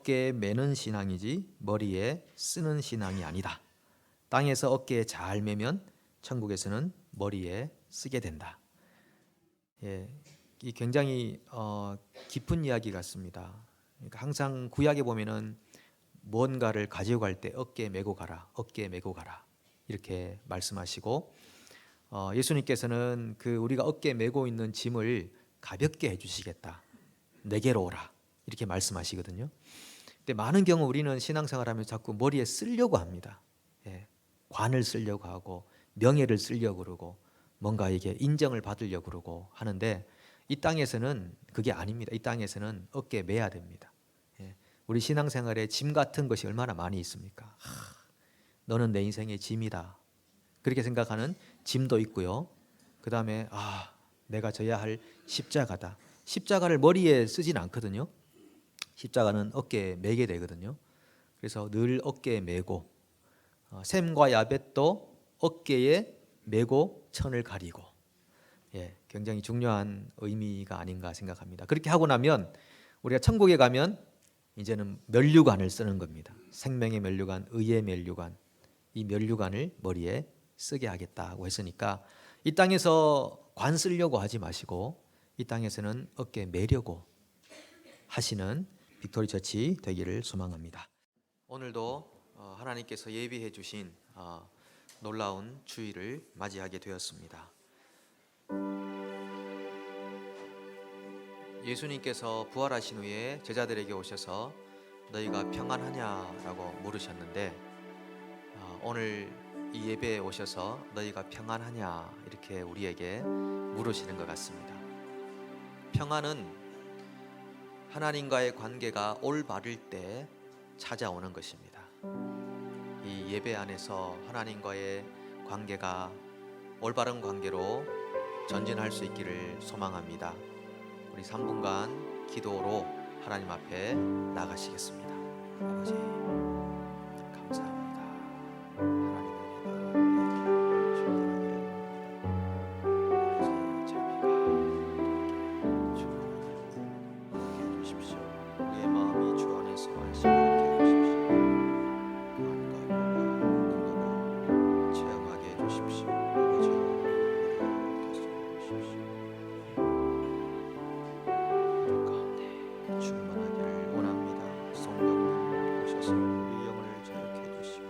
어깨에 매는 신앙이지 머리에 쓰는 신앙이 아니다. 땅에서 어깨에 잘 매면 천국에서는 머리에 쓰게 된다. 이 굉장히 깊은 이야기 같습니다. 그러니까 항상 구약에 보면은 무언가를 가지고 갈 때 어깨에 메고 가라, 어깨에 메고 가라 이렇게 말씀하시고 예수님께서는 그 우리가 어깨에 메고 있는 짐을 가볍게 해주시겠다. 내게로 오라 이렇게 말씀하시거든요. 근데 많은 경우 우리는 신앙생활하면서 자꾸 머리에 쓰려고 합니다. 관을 쓰려고 하고 명예를 쓰려고 그러고 뭔가 이게 인정을 받으려고 그러고 하는데 이 땅에서는 그게 아닙니다. 이 땅에서는 어깨에 매야 됩니다. 우리 신앙생활에 짐 같은 것이 얼마나 많이 있습니까? 너는 내 인생의 짐이다. 그렇게 생각하는 짐도 있고요. 그 다음에 내가 져야 할 십자가다. 십자가를 머리에 쓰진 않거든요. 십자가는 어깨에 매게 되거든요. 그래서 늘 어깨에 매고 셈과 야벳도 어깨에 메고 천을 가리고 굉장히 중요한 의미가 아닌가 생각합니다. 그렇게 하고 나면 우리가 천국에 가면 이제는 면류관을 쓰는 겁니다. 생명의 면류관, 의의 면류관, 이 면류관을 머리에 쓰게 하겠다고 했으니까 이 땅에서 관 쓰려고 하지 마시고 이 땅에서는 어깨에 매려고 하시는 빅토리 처치 되기를 소망합니다. 오늘도 하나님께서 예비해 주신 놀라운 주일을 맞이하게 되었습니다. 예수님께서 부활하신 후에 제자들에게 오셔서 너희가 평안하냐라고 물으셨는데 오늘 이 예배에 오셔서 너희가 평안하냐 이렇게 우리에게 물으시는 것 같습니다. 평안은 하나님과의 관계가 올바를 때 찾아오는 것입니다. 이 예배 안에서 하나님과의 관계가 올바른 관계로 전진할 수 있기를 소망합니다. 우리 3분간 기도로 하나님 앞에 나가시겠습니다. 아버지 감사합니다. 하나님의 자비가 충만하게 해주십시오. 우리의 마음이 주 안에서 안식하게 해주십시오. 하나님과의 체험하게 해주십시오. 아버지 우리를 다스려 주십시오. 충만하기를 원합니다. 성령님 오셔서 우리 영을 자유케 해주시고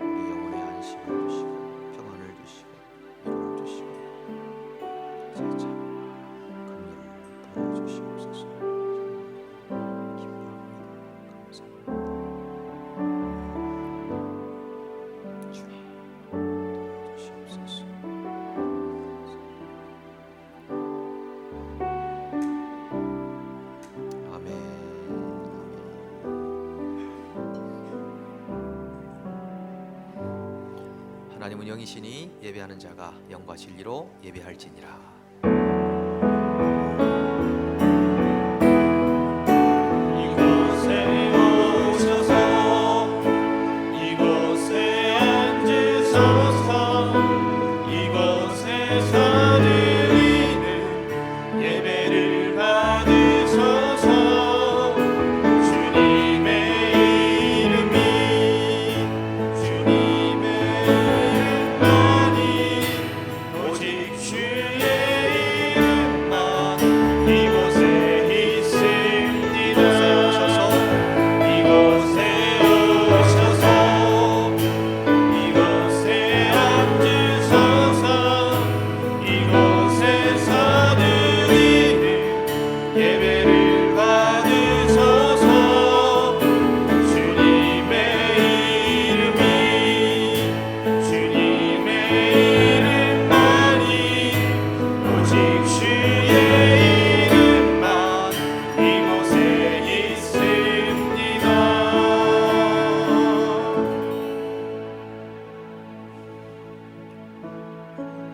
우리 영혼의 안식을 주시고 평안을 주시고 위로를 주시고 참 긍휼을 부어주시옵소서. 기뻐합니다. 감사합니다. 주님 도와주시옵소서. 하나님은 영이시니 예배하는 자가 영과 진리로 예배할지니라.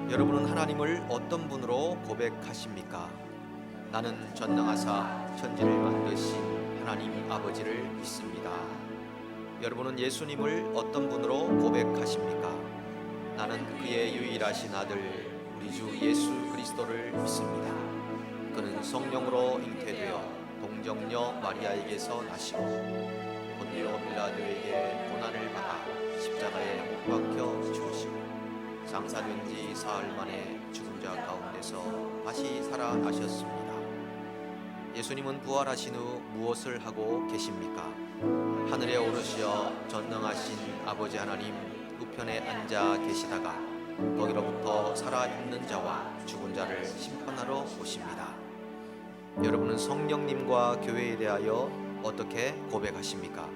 여러분은 하나님을 어떤 분으로 고백하십니까? 나는 전능하사 천지를 만드신 하나님 아버지를 믿습니다. 여러분은 예수님을 어떤 분으로 고백하십니까? 나는 그의 유일하신 아들 우리 주 예수 그리스도를 믿습니다. 그는 성령으로 잉태되어 동정녀 마리아에게서 나시고 본디오 빌라도에게 고난을 받아 십자가에 못 박혀 죽으시고 장사된 지 사흘 만에 죽은 자 가운데서 다시 살아나셨습니다. 예수님은 부활하신 후 무엇을 하고 계십니까? 하늘에 오르시어 전능하신 아버지 하나님 우편에 앉아 계시다가 거기로부터 살아있는 자와 죽은 자를 심판하러 오십니다. 여러분은 성령님과 교회에 대하여 어떻게 고백하십니까?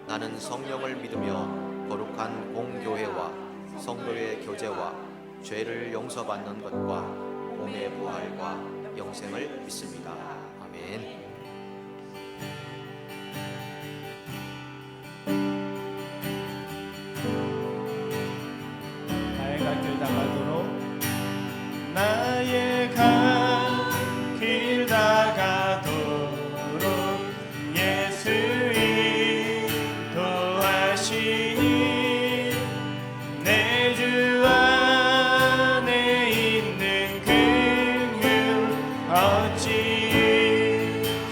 나는 성령을 믿으며 거룩한 공교회와 성도의 교제와 죄를 용서받는 것과 몸의 부활과 영생을 믿습니다. 아멘. 나의 갈 길 다가도록 나의 갈 길 다가도록 예수 인도하시니 내 주 안에 있는 긍휼 어찌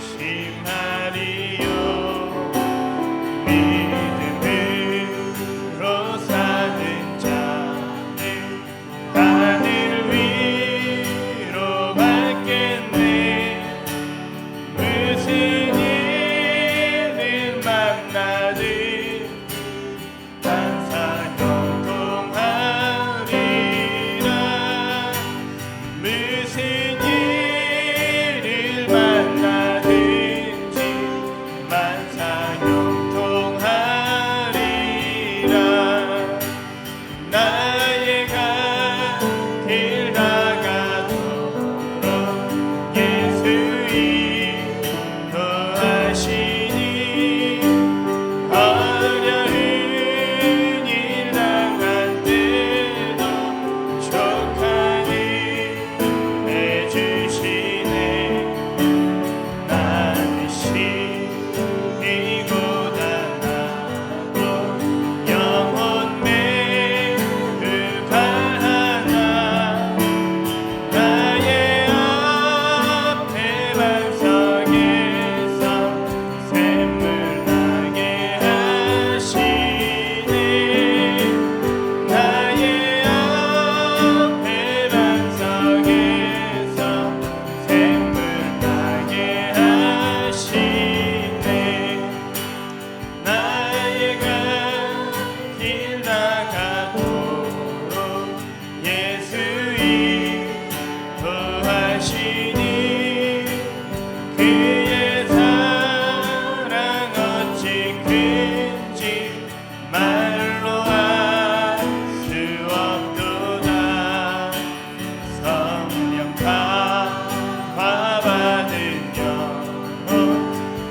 심하리요 믿음으로 사는 자는 하늘 위로 밝겠네 무슨 일을 만나든 항상 형통하리라 무슨 일을 만나든지 만사 형통하리라 나의 갈 길 다가도록 예수 인도하시니 어려운 일 당할 때도 족하니 해주시네 나는 시이고 당하고 영혼 매우 갈하나 나의 앞에 반석에서 샘물 나게 하시네 나의 앞에 반석에서 샘물 나게 하시네 나의 갈 길 다가도록 예수 인도하시니 그의 사랑 어찌 큰지 말로 할 수 없도다 성령 감화받은 영혼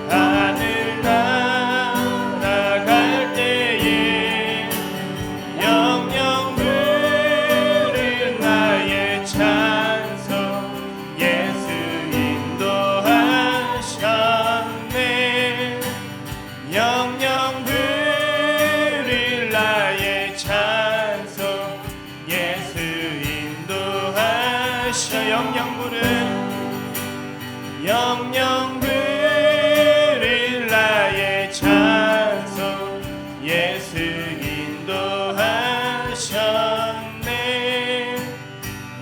하늘 날아갈 때에 영영 부를 나의 찬송 예수 인도하셨네 영영 부를 나의 찬송 예수 인도하셔 영영 부를 나의 찬송 예수 인도하셨네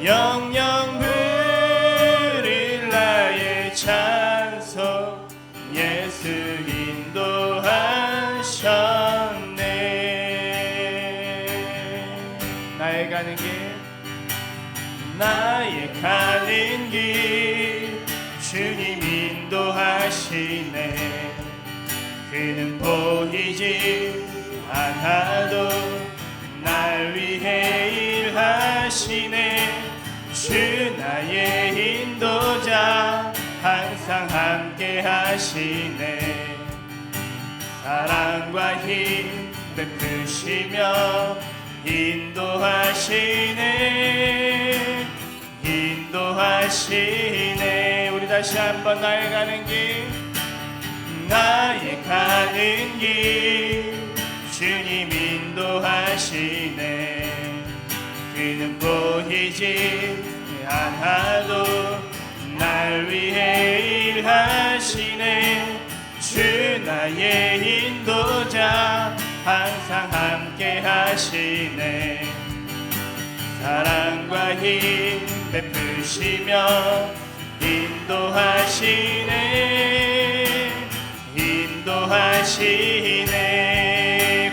영영 부를 나의 찬송 예수 인도하셨네 나의 가는 길 나의 가는 길 주님 인도하시네 그는 보이지 않아도 날 위해 일하시네 주 나의 인도자 항상 함께 하시네 사랑과 힘 베푸시며 인도하시네 우리 다시 한번 나의 가는 길 주님 인도하시네 그는 보이지 않아도 날 위해 일하시네 나의 인도자 항상 함께 하시네. 사랑과 힘 베푸시며 인도하시네. 인도하시네.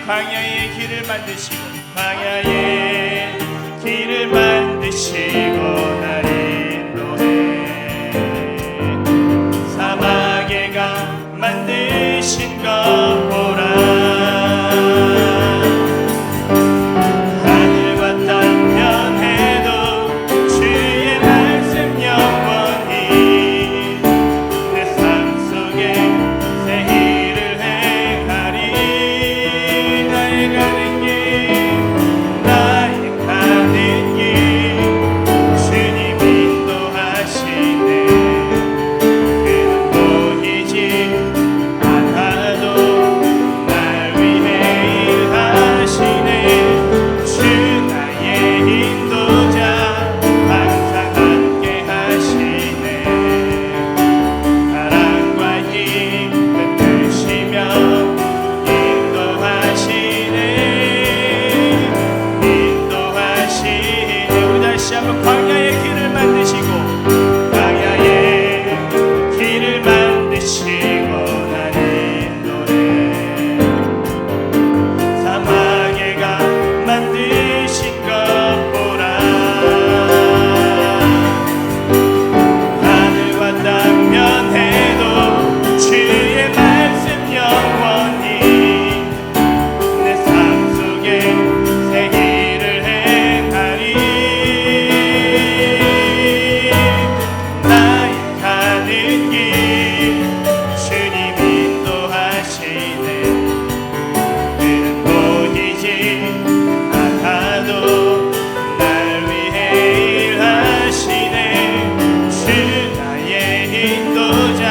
광야의 길을 만드시고 광야의 길을 만드시고 날 인도해. 사막에 가 만드신 것 보라. 하늘과 땅 변해도 주의 말씀 영원히 내 삶 속에 새 일을 행하리. 나의 가는 길 나의 가는 길 주님 인도하시네. 그는 보이지 않아도 날 위해 일하시네. 주 나의 인도자 항상 함께 하시네. 사랑과 힘 베푸시며 인도하시네. 인도하시네. 우리 다시 한번 광야의 길을 만드시고 광야의 길을 만드시고 날 인도해. 사막에 가 만드신 것 보라. 하늘과 땅 변해도 주의 말씀 영원히 내 삶 속에 새 일을 행하리. 나의 가는 길 주님 인도하시네. 그는 보이지 않아도 날 위해 일하시네. 주 나의 인도자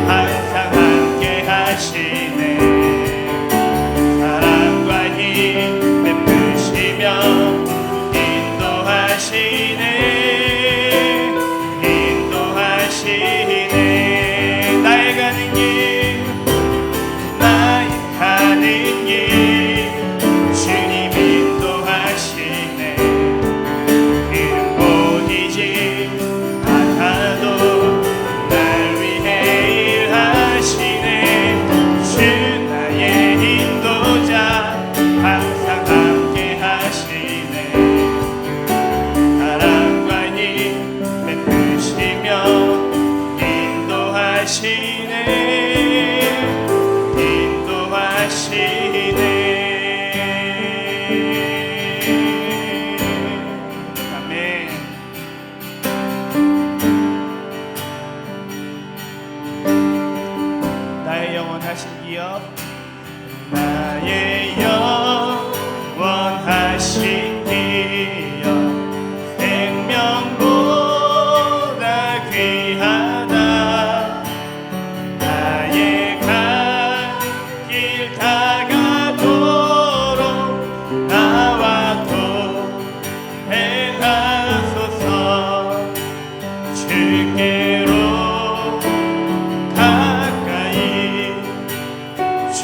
항상 함께 하시네. 사랑과 힘 베푸시며 인도하시네. 인도하시네. 나의 가는 길 나의 가는 길 주님 인도하시네. 그는 보이지 않아도 날 위해 일하시네. 주 나의 인도자 항상 함께 하시네. 사랑과 힘 베푸시며 인도하시네. 인도하시네. 아멘. 나의 영원하신 기업 나의 영원하신 기업 생명보다 귀하다. 나의 갈 길 다가도록 나와 동행하소서. 주께로 가까이 주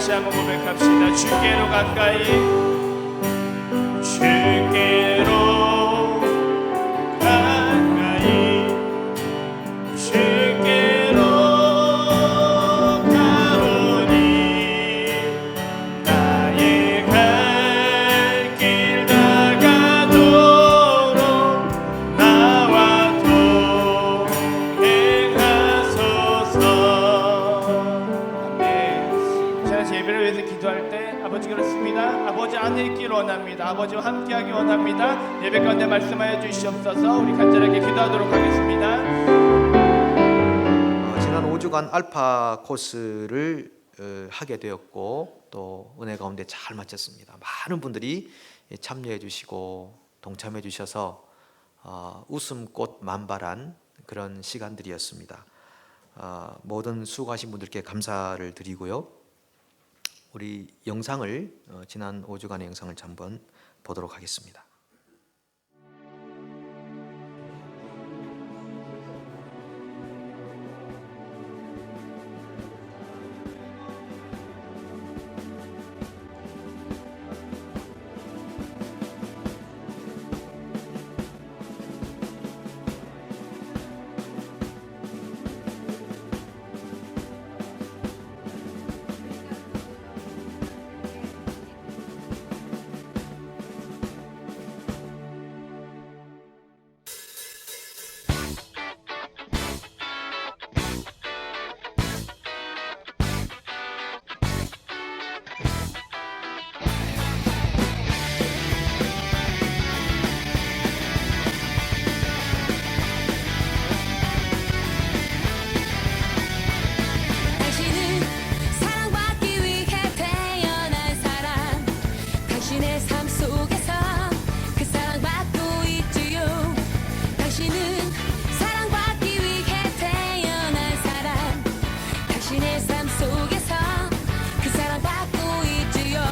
다시 한번 고백합시다. 주께로 가까이, 주께로 가까이, 주께로 가오니 나의 갈 길 다가도록 나와 동행하소서. 아멘. 제가 예배를 위해서 기도할 때 아버지 그렇습니다. 아버지 안에 있기를 원합니다. 아버지와 함께하기 원합니다. 예배 가운데 말씀하여 주시옵소서. 우리 간절하게 기도하도록 하겠습니다. 지난 5주간 알파 코스를 하게 되었고 또 은혜 가운데 잘 마쳤습니다. 많은 분들이 참여해 주시고 동참해 주셔서 웃음꽃 만발한 그런 시간들이었습니다. 모든 수고하신 분들께 감사를 드리고요. 우리 영상을 지난 5주간의 영상을 한번 보도록 하겠습니다. 당신은 사랑받기 위해 태어난 사람. 당신의 삶 속에서 그 사랑받고 있지요. 당신은 사랑받기 위해 태어난 사람. 당신의 삶 속에서 그 사랑받고 있지요.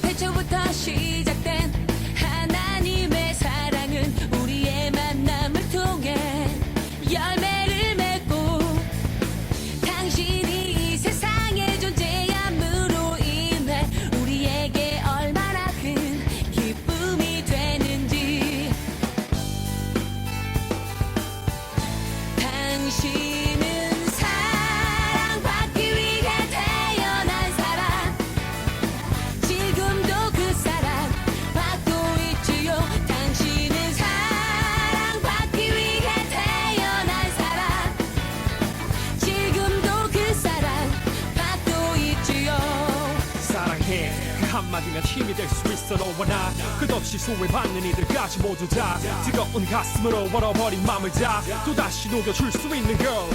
태초부터 시작된 하나님의 사랑은 우리의 만남을 통해 열매를 맺고 당신이 이 세상에 존재함으로 인해 우리에게 얼마나 큰 기쁨이 되는지. 당신은 사랑받기 위해 태어난 사람. 지금도 그 사랑 받고 있지요. 당신은 사랑받기 위해 태어난 사람. 지금도 그 사랑 받고 있지요. 사랑해 그 한마디면 힘이 될 수 있어. 너와 나 끝없이 소외받는 이들까지 모두 다 뜨거운 가슴으로 얼어버린 맘을 다 또다시 녹여줄 수 있는 girl.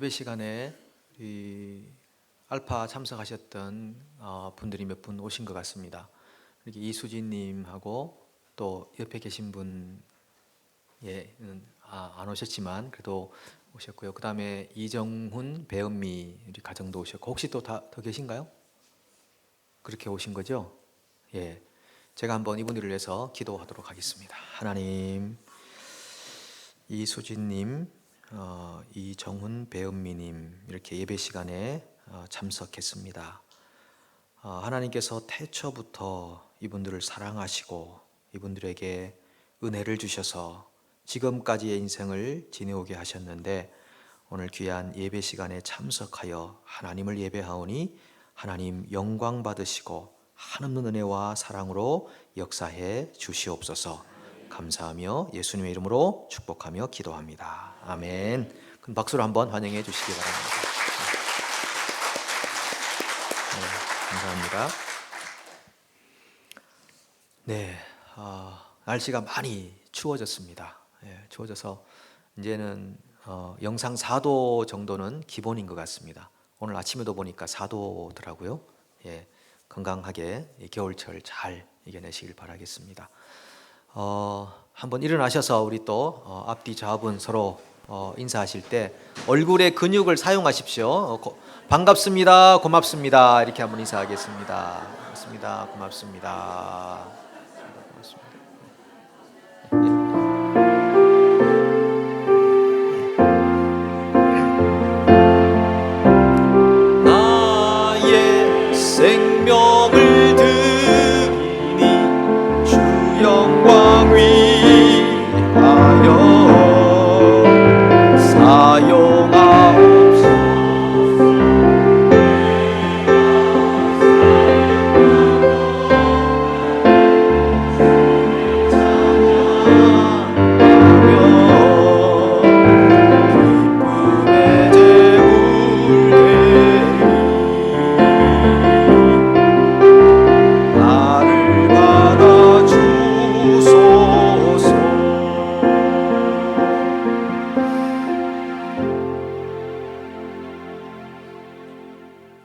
예배 시간에 이 알파 참석하셨던 분들이 몇 분 오신 것 같습니다. 이렇게 이수진님하고 또 옆에 계신 분 안 오셨지만 그래도 오셨고요. 그 다음에 이정훈, 배은미 우리 가정도 오셨고 혹시 또 더 계신가요? 그렇게 오신 거죠? 예, 제가 한번 이분들을 위해서 기도하도록 하겠습니다. 하나님, 이수진님, 이정훈, 배은미님 이렇게 예배 시간에 참석했습니다. 하나님께서 태초부터 이분들을 사랑하시고 이분들에게 은혜를 주셔서 지금까지의 인생을 지내오게 하셨는데 오늘 귀한 예배 시간에 참석하여 하나님을 예배하오니 하나님 영광 받으시고 한없는 은혜와 사랑으로 역사해 주시옵소서. 감사하며 예수님의 이름으로 축복하며 기도합니다. 아멘. 큰 박수로 한번 환영해 주시기 바랍니다. 네, 감사합니다. 네, 날씨가 많이 추워졌습니다. 추워져서 이제는 영상 4도 정도는 기본인 것 같습니다. 오늘 아침에도 보니까 4도더라고요. 예, 건강하게 겨울철 잘 이겨내시길 바라겠습니다. 한번 일어나셔서 우리 또 앞뒤 좌우분 서로 인사하실 때 얼굴의 근육을 사용하십시오. 반갑습니다, 고맙습니다 이렇게 한번 인사하겠습니다. 반갑습니다, 고맙습니다. 나의 생명을 드리니 주 영광 위하여 사용하옵소서.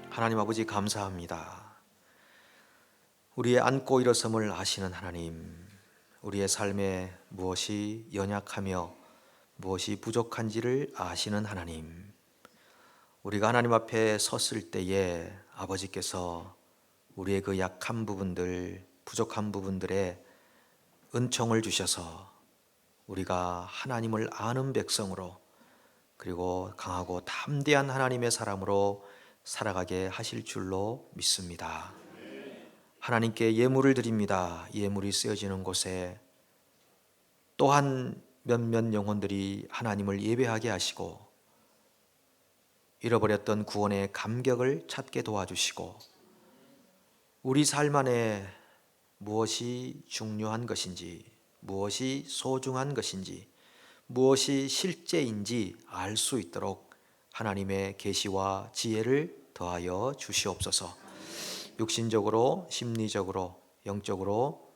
하나님 아버지 감사합니다. 우리의 앉고 일어섬을 아시는 하나님, 우리의 삶에 무엇이 연약하며 무엇이 부족한지를 아시는 하나님, 우리가 하나님 앞에 섰을 때에 아버지께서 우리의 그 약한 부분들, 부족한 부분들에 은총을 주셔서 우리가 하나님을 아는 백성으로 그리고 강하고 담대한 하나님의 사람으로 살아가게 하실 줄로 믿습니다. 하나님께 예물을 드립니다. 예물이 쓰여지는 곳에 또한 몇몇 영혼들이 하나님을 예배하게 하시고 잃어버렸던 구원의 감격을 찾게 도와주시고 우리 삶 안에 무엇이 중요한 것인지, 무엇이 소중한 것인지, 무엇이 실제인지 알 수 있도록 하나님의 계시와 지혜를 더하여 주시옵소서. 육신적으로, 심리적으로, 영적으로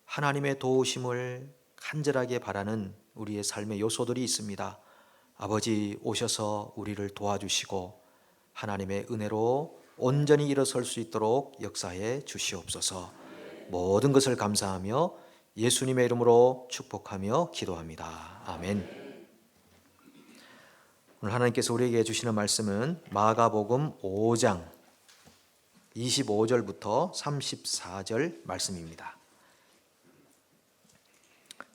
하나님의 도우심을 간절하게 바라는 우리의 삶의 요소들이 있습니다. 아버지 오셔서 우리를 도와주시고 하나님의 은혜로 온전히 일어설 수 있도록 역사해 주시옵소서. 모든 것을 감사하며 예수님의 이름으로 축복하며 기도합니다. 아멘. 오늘 하나님께서 우리에게 주시는 말씀은 마가복음 5장 25절부터 34절 말씀입니다.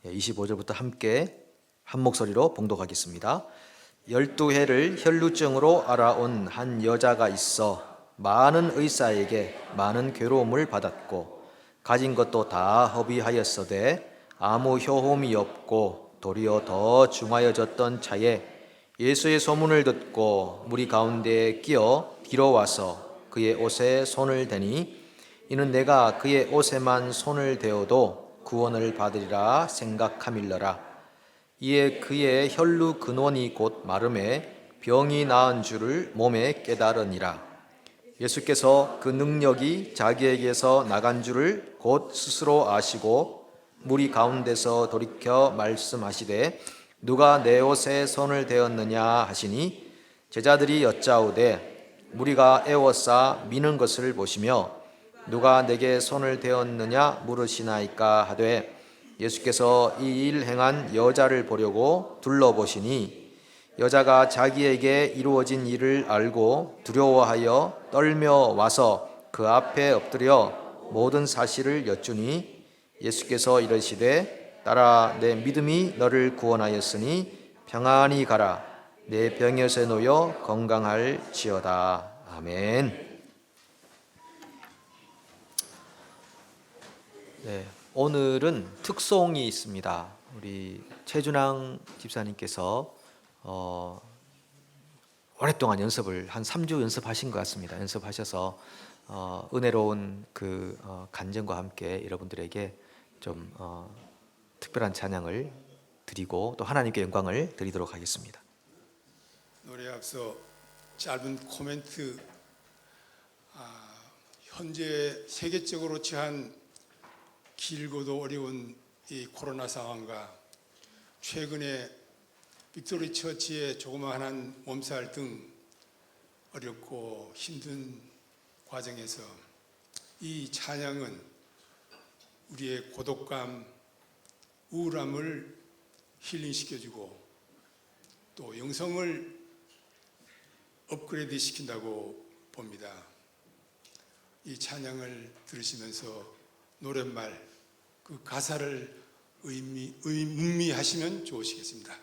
25절부터 함께 한 목소리로 봉독하겠습니다. 12해를 혈루증으로 알아온 한 여자가 있어 많은 의사에게 많은 괴로움을 받았고 가진 것도 다 허비하였으되 아무 효험이 없고 도리어 더 중하여졌던 차에 예수의 소문을 듣고 무리 가운데에 끼어 뒤로 와서 그의 옷에 손을 대니 이는 내가 그의 옷에만 손을 대어도 구원을 받으리라 생각함일러라. 이에 그의 혈루 근원이 곧 마름에 병이 나은 줄을 몸에 깨달으니라. 예수께서 그 능력이 자기에게서 나간 줄을 곧 스스로 아시고 무리 가운데서 돌이켜 말씀하시되 누가 내 옷에 손을 대었느냐 하시니 제자들이 여짜오되 무리가 애워싸 미는 것을 보시며 누가 내게 손을 대었느냐 물으시나이까 하되 예수께서 이 일 행한 여자를 보려고 둘러보시니 여자가 자기에게 이루어진 일을 알고 두려워하여 떨며 와서 그 앞에 엎드려 모든 사실을 여쭈니 예수께서 이르시되 딸아 내 믿음이 너를 구원하였으니 평안히 가라 내 병에서 놓여 건강할지어다. 아멘. 네, 오늘은 특송이 있습니다. 우리 최준항 집사님께서 오랫동안 연습을 한 3주 연습하신 것 같습니다. 연습하셔서 은혜로운 그 간증과 함께 여러분들에게 좀 특별한 찬양을 드리고 또 하나님께 영광을 드리도록 하겠습니다. 노래에 앞서 짧은 코멘트. 현재 세계적으로 처한 길고도 어려운 이 코로나 상황과 최근에 빅토리 처치의 조그마한 몸살 등 어렵고 힘든 과정에서 이 찬양은 우리의 고독감, 우울함을 힐링시켜주고 또 영성을 업그레이드 시킨다고 봅니다. 이 찬양을 들으시면서 노랫말 그 가사를 음미하시면 좋으시겠습니다.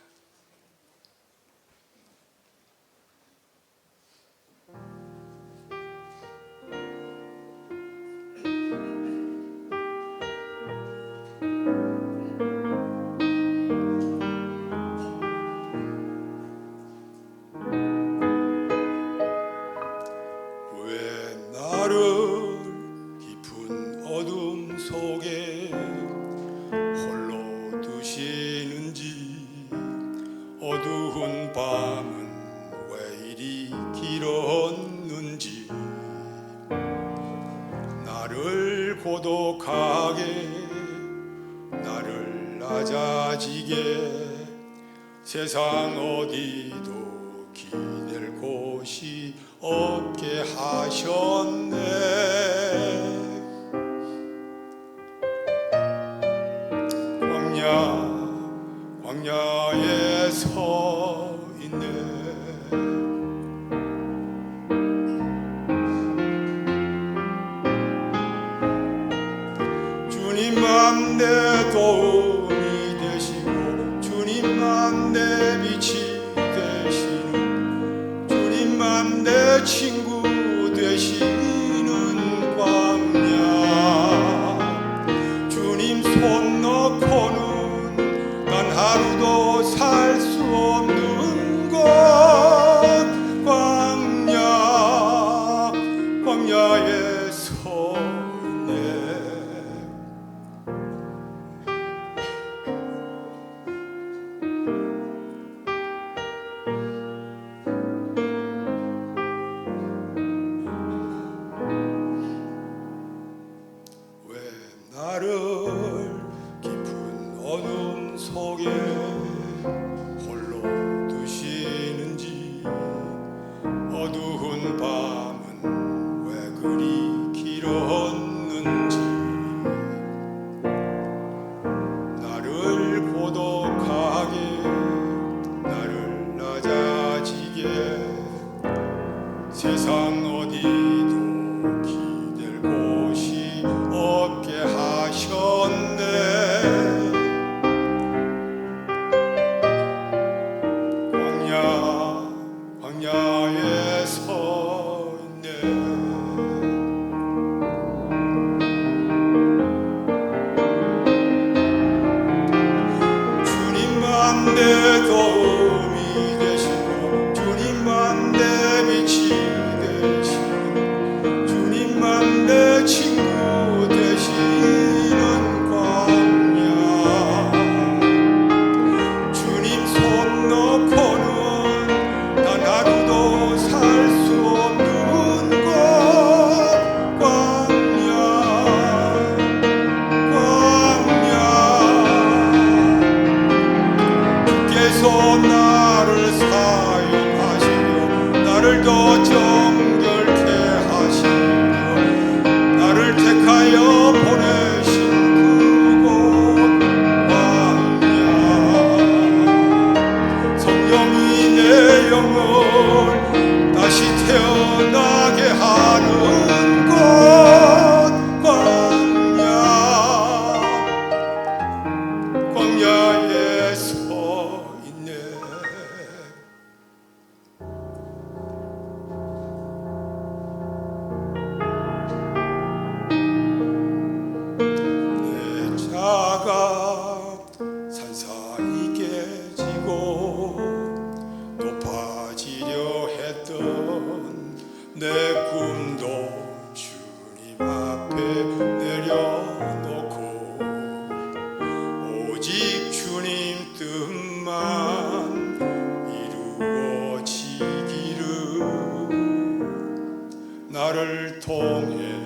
왜 나를 깊은 어둠 속에 홀로 두시는지, 어두운 밤은 왜 이리 길었는지, 나를 고독하게 나를 낮아지게 세상 어디도 기댈 곳이 없게 하셨네. 광야에 서 있네. 주님만 내 도움이 되시고 주님만 내 빛이 되시는, 주님만 내 친구 되시는 광야. 주님 손 놓고는 난 하루도 살 수 없는 곳 광야에 서 있네. 왜 나를 깊은 어둠 속에 홀로 두시는지, 어두운 밤은 왜 그리 길었는지, 나를 고독하게 나를 낮아지게 세상 어디도 기댈 곳이 없게 하셨네. 광야에 서 있네. 주님만 내 도움이 되시고 주님만 내 빛이 되시는, 내 꿈도 주님 앞에 내려놓고 오직 주님 뜻만 이루어지기를 나를 통해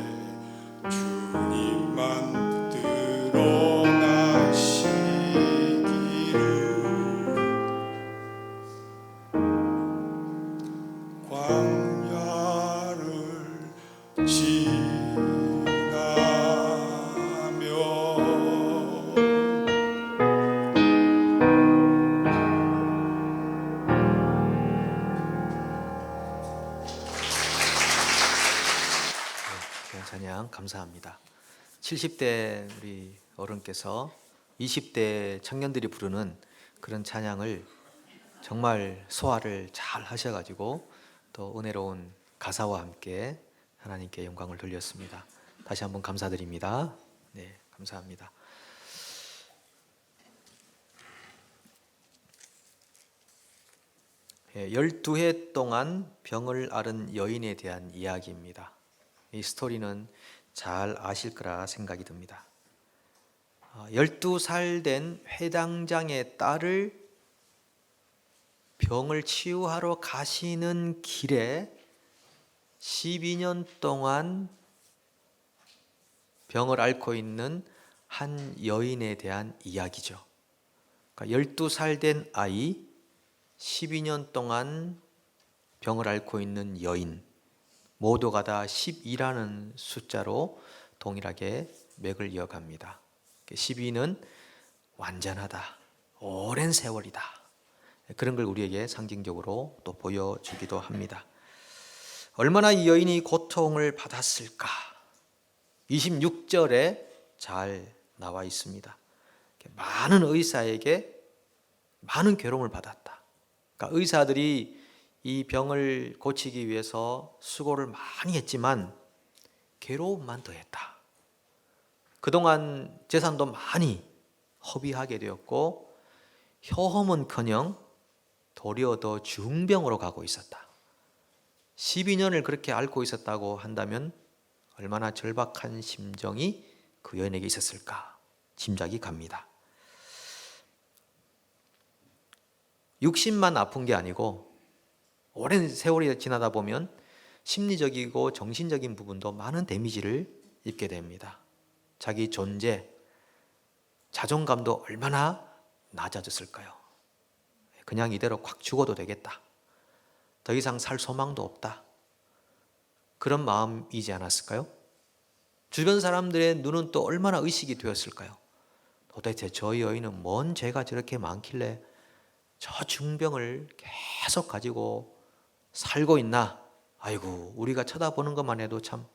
주님만 드러나시기를 광야를 지나며 귀한 찬양 감사합니다. 70대 우리 어른께서 20대 청년들이 부르는 그런 찬양을 정말 소화를 잘 하셔가지고 또 은혜로운 가사와 함께 하나님께 영광을 돌렸습니다. 다시 한번 감사드립니다. 네, 감사합니다. 예, 12해 동안 병을 앓은 여인에 대한 이야기입니다. 이 스토리는 잘 아실 거라 생각이 듭니다. 12살 된 회당장의 딸을 병을 치유하러 가시는 길에 12년 동안 병을 앓고 있는 한 여인에 대한 이야기죠. 그러니까 12살 된 아이, 12년 동안 병을 앓고 있는 여인, 모두가 다 12라는 숫자로 동일하게 맥을 이어갑니다. 12는 완전하다, 오랜 세월이다. 그런 걸 우리에게 상징적으로 또 보여주기도 합니다. 얼마나 이 여인이 고통을 받았을까? 26절에 잘 나와 있습니다. 많은 의사에게 많은 괴로움을 받았다. 그러니까 의사들이 이 병을 고치기 위해서 수고를 많이 했지만 괴로움만 더했다. 그동안 재산도 많이 허비하게 되었고 효험은커녕 도리어 더 중병으로 가고 있었다. 12년을 그렇게 앓고 있었다고 한다면 얼마나 절박한 심정이 그 여인에게 있었을까 짐작이 갑니다. 육신만 아픈 게 아니고 오랜 세월이 지나다 보면 심리적이고 정신적인 부분도 많은 데미지를 입게 됩니다. 자기 존재, 자존감도 얼마나 낮아졌을까요? 그냥 이대로 콱 죽어도 되겠다. 더 이상 살 소망도 없다. 그런 마음이지 않았을까요? 주변 사람들의 눈은 또 얼마나 의식이 되었을까요? 도대체 저 여인은 뭔 죄가 저렇게 많길래 저 중병을 계속 가지고 살고 있나? 아이고, 우리가 쳐다보는 것만 해도 참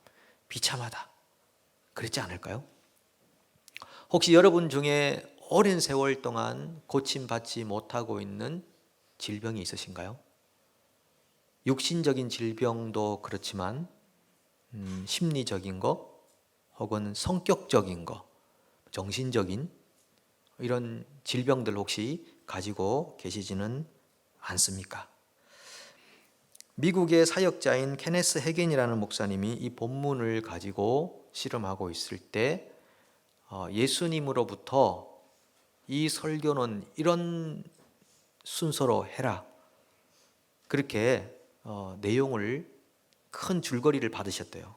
비참하다. 그랬지 않을까요? 혹시 여러분 중에 오랜 세월 동안 고침받지 못하고 있는 질병이 있으신가요? 육신적인 질병도 그렇지만 심리적인 거 혹은 성격적인 거, 정신적인 이런 질병들 혹시 가지고 계시지는 않습니까? 미국의 사역자인 케네스 해겐이라는 목사님이 이 본문을 가지고 실험하고 있을 때 예수님으로부터 이 설교는 이런 순서로 해라, 그렇게 내용을 큰 줄거리를 받으셨대요.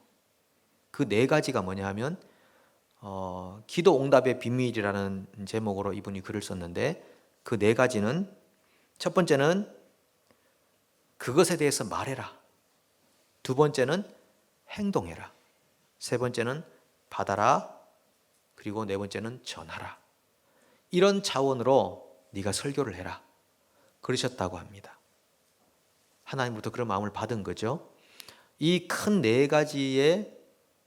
그 네 가지가 뭐냐 하면 기도 응답의 비밀이라는 제목으로 이분이 글을 썼는데, 그 네 가지는 첫 번째는 그것에 대해서 말해라. 두 번째는 행동해라. 세 번째는 받아라. 그리고 네 번째는 전하라. 이런 차원으로 네가 설교를 해라, 그러셨다고 합니다. 하나님부터 그런 마음을 받은 거죠. 이 큰 네 가지의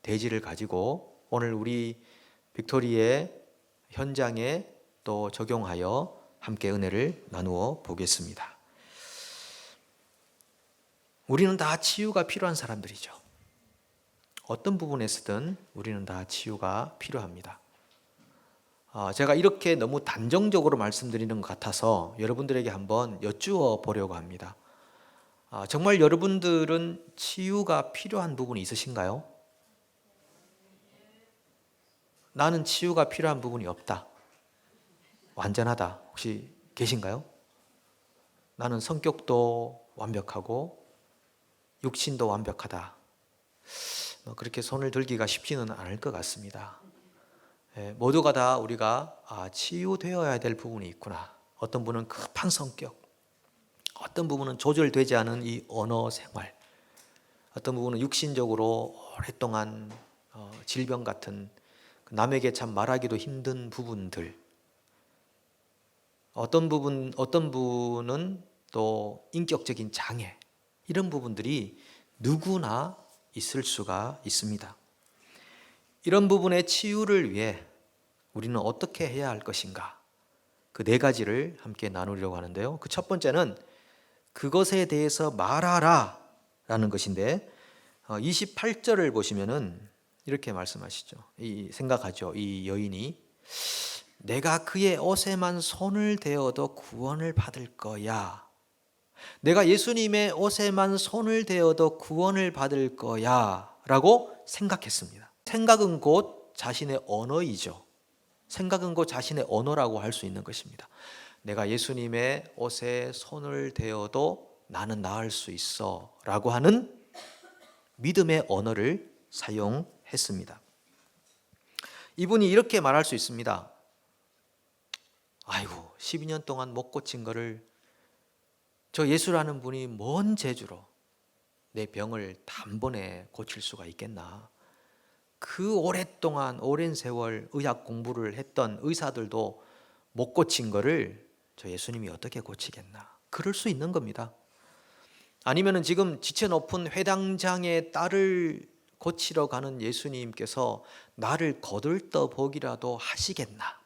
대지를 가지고 오늘 우리 빅토리의 현장에 또 적용하여 함께 은혜를 나누어 보겠습니다. 우리는 다 치유가 필요한 사람들이죠. 어떤 부분에서든 우리는 다 치유가 필요합니다. 제가 이렇게 너무 단정적으로 말씀드리는 것 같아서 여러분들에게 한번 여쭈어 보려고 합니다. 정말 여러분들은 치유가 필요한 부분이 있으신가요? 나는 치유가 필요한 부분이 없다, 완전하다, 혹시 계신가요? 나는 성격도 완벽하고 육신도 완벽하다. 그렇게 손을 들기가 쉽지는 않을 것 같습니다. 모두가 다 우리가 치유되어야 될 부분이 있구나. 어떤 분은 급한 성격, 어떤 부분은 조절되지 않은 이 언어 생활, 어떤 부분은 육신적으로 오랫동안 질병 같은 남에게 참 말하기도 힘든 부분들, 어떤 분은 또 인격적인 장애, 이런 부분들이 누구나 있을 수가 있습니다. 이런 부분의 치유를 위해 우리는 어떻게 해야 할 것인가? 그 네 가지를 함께 나누려고 하는데요. 그 첫 번째는 그것에 대해서 말하라 라는 것인데, 28절을 보시면은 이렇게 말씀하시죠. 생각하죠. 이 여인이 내가 그의 옷에만 손을 대어도 구원을 받을 거야. 내가 예수님의 옷에만 손을 대어도 구원을 받을 거야 라고 생각했습니다. 생각은 곧 자신의 언어이죠. 생각은 곧 자신의 언어라고 할 수 있는 것입니다. 내가 예수님의 옷에 손을 대어도 나는 나을 수 있어 라고 하는 믿음의 언어를 사용했습니다. 이분이 이렇게 말할 수 있습니다. 아이고, 12년 동안 못 고친 거를 저 예수라는 분이 뭔 재주로 내 병을 단번에 고칠 수가 있겠나. 그 오랜 세월 의학 공부를 했던 의사들도 못 고친 거를 저 예수님이 어떻게 고치겠나. 그럴 수 있는 겁니다. 아니면은 지금 지체 높은 회당장의 딸을 고치러 가는 예수님께서 나를 거들떠 보기라도 하시겠나.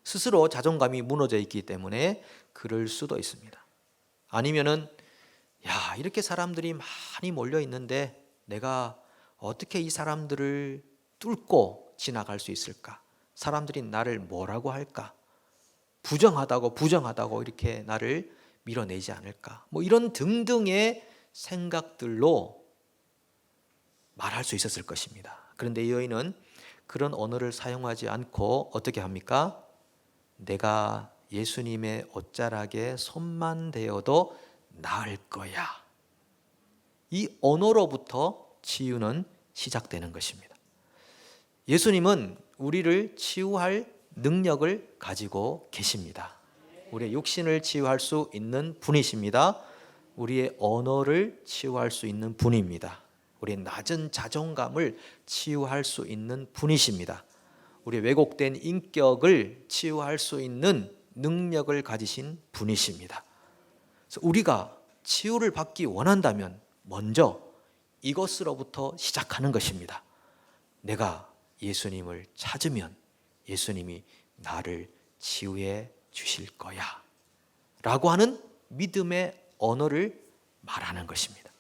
스스로 자존감이 무너져 있기 때문에 그럴 수도 있습니다. 아니면은 이렇게 사람들이 많이 몰려 있는데 내가 어떻게 이 사람들을 뚫고 지나갈 수 있을까? 사람들이 나를 뭐라고 할까? 부정하다고 이렇게 나를 밀어내지 않을까? 이런 등등의 생각들로 말할 수 있었을 것입니다. 그런데 이 여인은 그런 언어를 사용하지 않고 어떻게 합니까? 내가 예수님의 옷자락에 손만 대어도 나을 거야. 이 언어로부터 치유는 시작되는 것입니다. 예수님은 우리를 치유할 능력을 가지고 계십니다. 우리의 육신을 치유할 수 있는 분이십니다. 우리의 언어를 치유할 수 있는 분입니다. 우리의 낮은 자존감을 치유할 수 있는 분이십니다. 우리의 왜곡된 인격을 치유할 수 있는 능력을 가지신 분이십니다. 그래서 우리가 치유를 받기 원한다면 먼저 이것으로부터 시작하는 것입니다. 내가 예수님을 찾으면 예수님이 나를 치유해 주실 거야 라고 하는 믿음의 언어를 말하는 것입니다.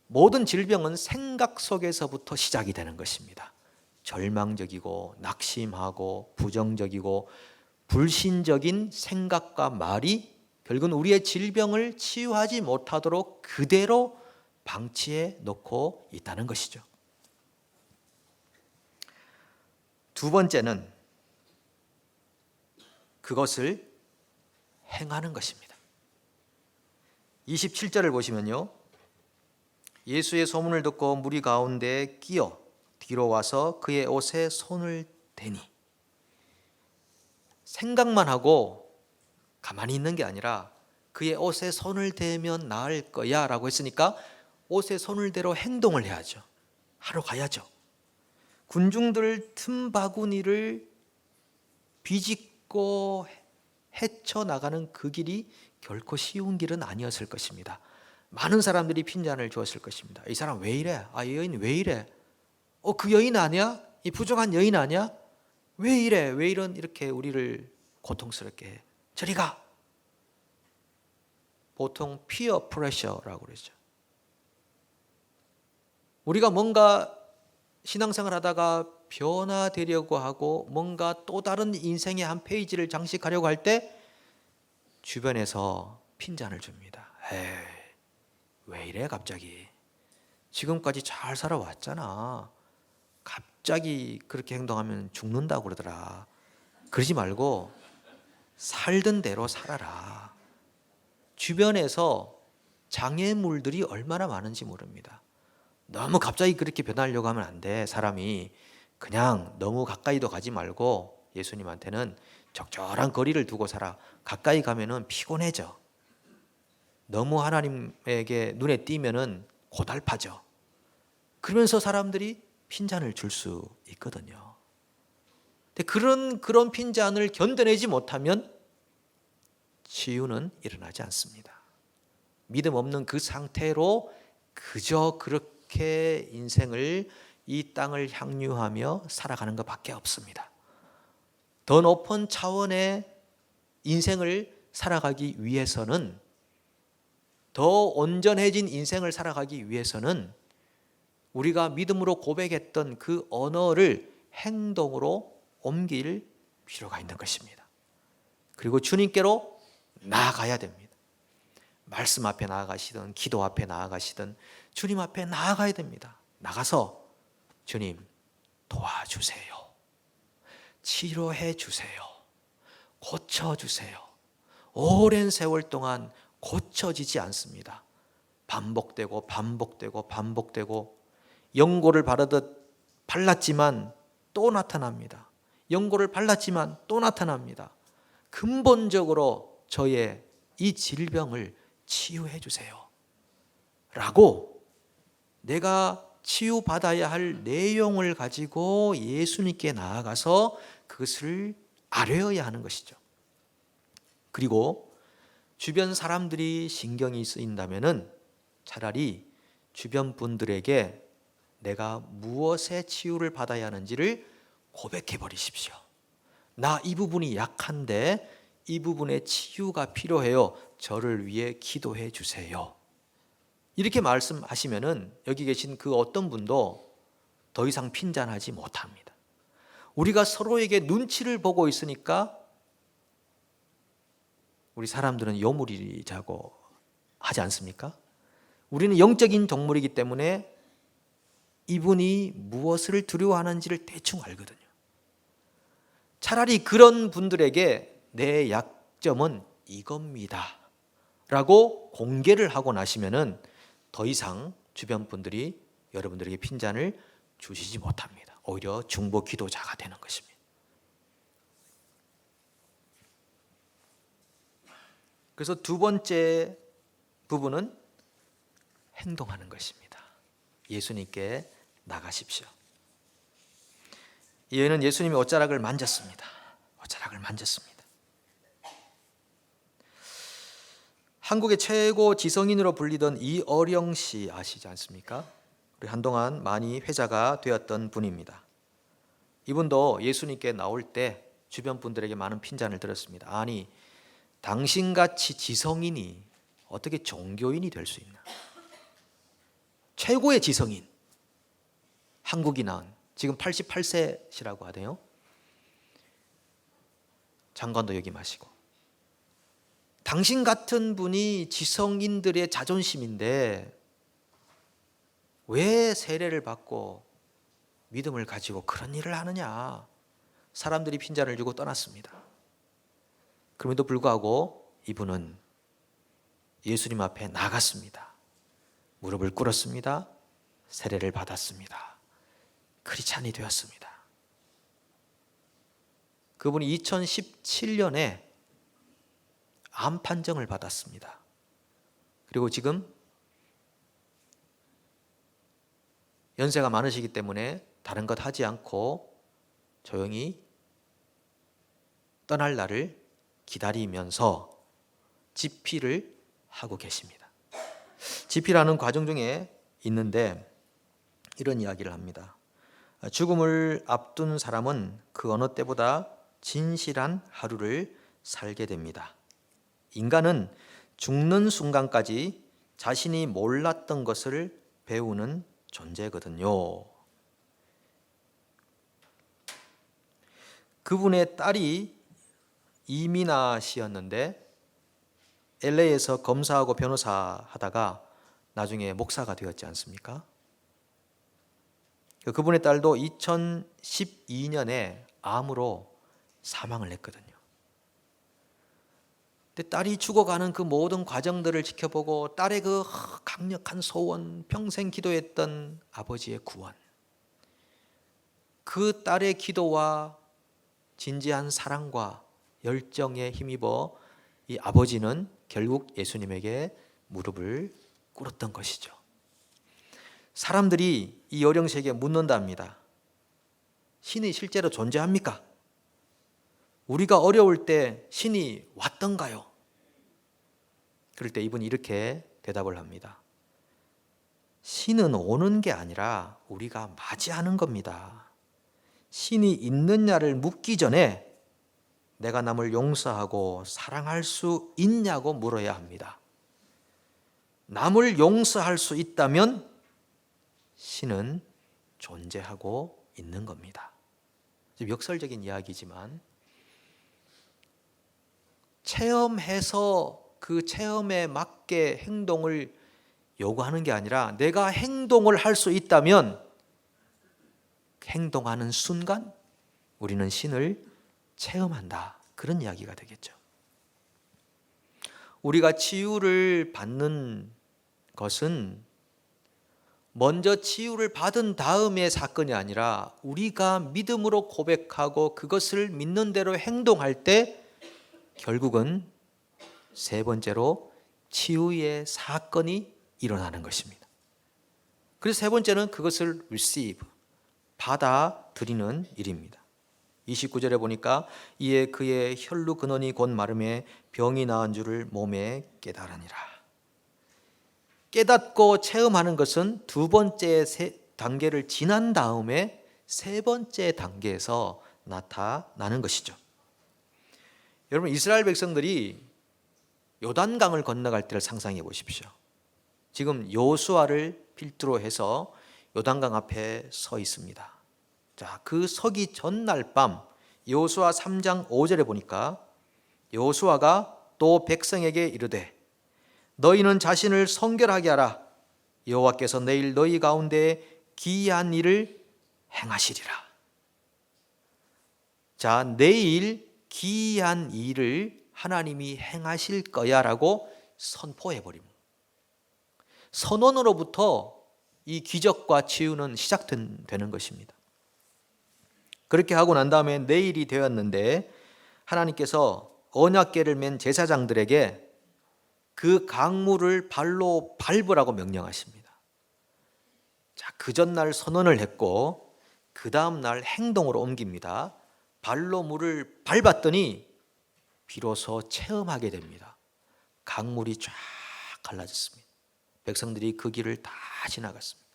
모든 질병은 생각 속에서부터 시작이 되는 것입니다. 절망적이고 낙심하고 부정적이고 불신적인 생각과 말이 결국은 우리의 질병을 치유하지 못하도록 그대로 방치해 놓고 있다는 것이죠. 두 번째는 그것을 행하는 것입니다. 27절을 보시면요. 예수의 소문을 듣고 무리 가운데 끼어 뒤로 와서 그의 옷에 손을 대니. 생각만 하고 가만히 있는 게 아니라 그의 옷에 손을 대면 나을 거야 라고 했으니까 옷에 손을 대러 행동을 해야죠. 하러 가야죠. 군중들 틈바구니를 비집고 헤쳐나가는 그 길이 결코 쉬운 길은 아니었을 것입니다. 많은 사람들이 핀잔을 주었을 것입니다. 이 사람 왜 이래? 이 여인 왜 이래? 그 여인 아니야? 이 부정한 여인 아니야? 왜 이래? 왜 이렇게 우리를 고통스럽게 해? 저리 가! 보통 피어 프레셔라고 그러죠. 우리가 뭔가 신앙생활 하다가 변화되려고 하고 뭔가 또 다른 인생의 한 페이지를 장식하려고 할 때 주변에서 핀잔을 줍니다. 에이, 왜 이래 갑자기? 지금까지 잘 살아왔잖아. 갑자기 그렇게 행동하면 죽는다고 그러더라. 그러지 말고 살던 대로 살아라. 주변에서 장애물들이 얼마나 많은지 모릅니다. 너무 갑자기 그렇게 변하려고 하면 안 돼. 사람이 그냥 너무 가까이도 가지 말고 예수님한테는 적절한 거리를 두고 살아. 가까이 가면은 피곤해져. 너무 하나님에게 눈에 띄면은 고달파져. 그러면서 사람들이 핀잔을 줄 수 있거든요. 근데 그런 핀잔을 견뎌내지 못하면 치유는 일어나지 않습니다. 믿음 없는 그 상태로 그저 그렇게 인생을 이 땅을 향유하며 살아가는 것밖에 없습니다. 더 높은 차원의 인생을 살아가기 위해서는, 더 온전해진 인생을 살아가기 위해서는 우리가 믿음으로 고백했던 그 언어를 행동으로 옮길 필요가 있는 것입니다. 그리고 주님께로 나아가야 됩니다. 말씀 앞에 나아가시든 기도 앞에 나아가시든 주님 앞에 나아가야 됩니다. 나가서 주님 도와주세요. 치료해 주세요. 고쳐주세요. 오랜 세월 동안 고쳐지지 않습니다. 반복되고 반복되고 반복되고 연고를 바르듯 발랐지만 또 나타납니다. 연고를 발랐지만 또 나타납니다. 근본적으로 저의 이 질병을 치유해 주세요. 라고 내가 치유받아야 할 내용을 가지고 예수님께 나아가서 그것을 아뢰어야 하는 것이죠. 그리고 주변 사람들이 신경이 쓰인다면은 차라리 주변 분들에게 내가 무엇의 치유를 받아야 하는지를 고백해 버리십시오. 나 이 부분이 약한데 이 부분의 치유가 필요해요. 저를 위해 기도해 주세요. 이렇게 말씀하시면은 여기 계신 그 어떤 분도 더 이상 핀잔하지 못합니다. 우리가 서로에게 눈치를 보고 있으니까 우리 사람들은 요물이자고 하지 않습니까? 우리는 영적인 동물이기 때문에 이분이 무엇을 두려워하는지를 대충 알거든요. 차라리 그런 분들에게 내 약점은 이겁니다 라고 공개를 하고 나시면은 더 이상 주변 분들이 여러분들에게 핀잔을 주시지 못합니다. 오히려 중보 기도자가 되는 것입니다. 그래서 두 번째 부분은 행동하는 것입니다. 예수님께 나가십시오. 이 여인은 예수님의 옷자락을 만졌습니다. 옷자락을 만졌습니다. 한국의 최고 지성인으로 불리던 이어령 씨 아시지 않습니까? 우리 한동안 많이 회자가 되었던 분입니다. 이분도 예수님께 나올 때 주변 분들에게 많은 핀잔을 들었습니다. 아니, 당신같이 지성인이 어떻게 종교인이 될 수 있나? 최고의 지성인, 한국이 낳은, 지금 88세시라고 하대요. 장관도 역임하시고. 당신 같은 분이 지성인들의 자존심인데 왜 세례를 받고 믿음을 가지고 그런 일을 하느냐? 사람들이 핀잔을 주고 떠났습니다. 그럼에도 불구하고 이분은 예수님 앞에 나갔습니다. 무릎을 꿇었습니다. 세례를 받았습니다. 크리스찬이 되었습니다. 그분이 2017년에 암 판정을 받았습니다. 그리고 지금 연세가 많으시기 때문에 다른 것 하지 않고 조용히 떠날 날을 기다리면서 집필을 하고 계십니다. 집필하는 과정 중에 있는데 이런 이야기를 합니다. 죽음을 앞둔 사람은 그 어느 때보다 진실한 하루를 살게 됩니다. 인간은 죽는 순간까지 자신이 몰랐던 것을 배우는 존재거든요. 그분의 딸이 이민아 씨였는데 LA에서 검사하고 변호사 하다가 나중에 목사가 되었지 않습니까? 그분의 딸도 2012년에 암으로 사망을 했거든요. 근데 딸이 죽어가는 그 모든 과정들을 지켜보고 딸의 그 강력한 소원, 평생 기도했던 아버지의 구원, 그 딸의 기도와 진지한 사랑과 열정에 힘입어 이 아버지는 결국 예수님에게 무릎을 꿇었던 것이죠. 사람들이 이 요령 씨에게 묻는답니다. 신이 실제로 존재합니까? 우리가 어려울 때 신이 왔던가요? 그럴 때 이분이 이렇게 대답을 합니다. 신은 오는 게 아니라 우리가 맞이하는 겁니다. 신이 있느냐를 묻기 전에 내가 남을 용서하고 사랑할 수 있냐고 물어야 합니다. 남을 용서할 수 있다면 신은 존재하고 있는 겁니다. 역설적인 이야기지만 체험해서 그 체험에 맞게 행동을 요구하는 게 아니라 내가 행동을 할 수 있다면 행동하는 순간 우리는 신을 체험한다. 그런 이야기가 되겠죠. 우리가 치유를 받는 것은 먼저 치유를 받은 다음의 사건이 아니라 우리가 믿음으로 고백하고 그것을 믿는 대로 행동할 때 결국은 세 번째로 치유의 사건이 일어나는 것입니다. 그래서 세 번째는 그것을 receive, 받아들이는 일입니다. 29절에 보니까 이에 그의 혈루 근원이 곧 마름에 병이 나은 줄을 몸에 깨달으니라. 깨닫고 체험하는 것은 두 번째 단계를 지난 다음에 세 번째 단계에서 나타나는 것이죠. 여러분, 이스라엘 백성들이 요단강을 건너갈 때를 상상해 보십시오. 지금 여호수아를 필두로 해서 요단강 앞에 서 있습니다. 자, 그 서기 전날 밤 여호수아 3장 5절에 보니까 여호수아가 또 백성에게 이르되 너희는 자신을 성결하게 하라. 여호와께서 내일 너희 가운데 기이한 일을 행하시리라. 자, 내일 기이한 일을 하나님이 행하실 거야라고 선포해 버립니다. 선언으로부터 이 기적과 치유는 시작되는 것입니다. 그렇게 하고 난 다음에 내일이 되었는데 하나님께서 언약궤를 맨 제사장들에게 그 강물을 발로 밟으라고 명령하십니다. 자, 그 전날 선언을 했고 그 다음 날 행동으로 옮깁니다. 발로 물을 밟았더니 비로소 체험하게 됩니다. 강물이 쫙 갈라졌습니다. 백성들이 그 길을 다 지나갔습니다.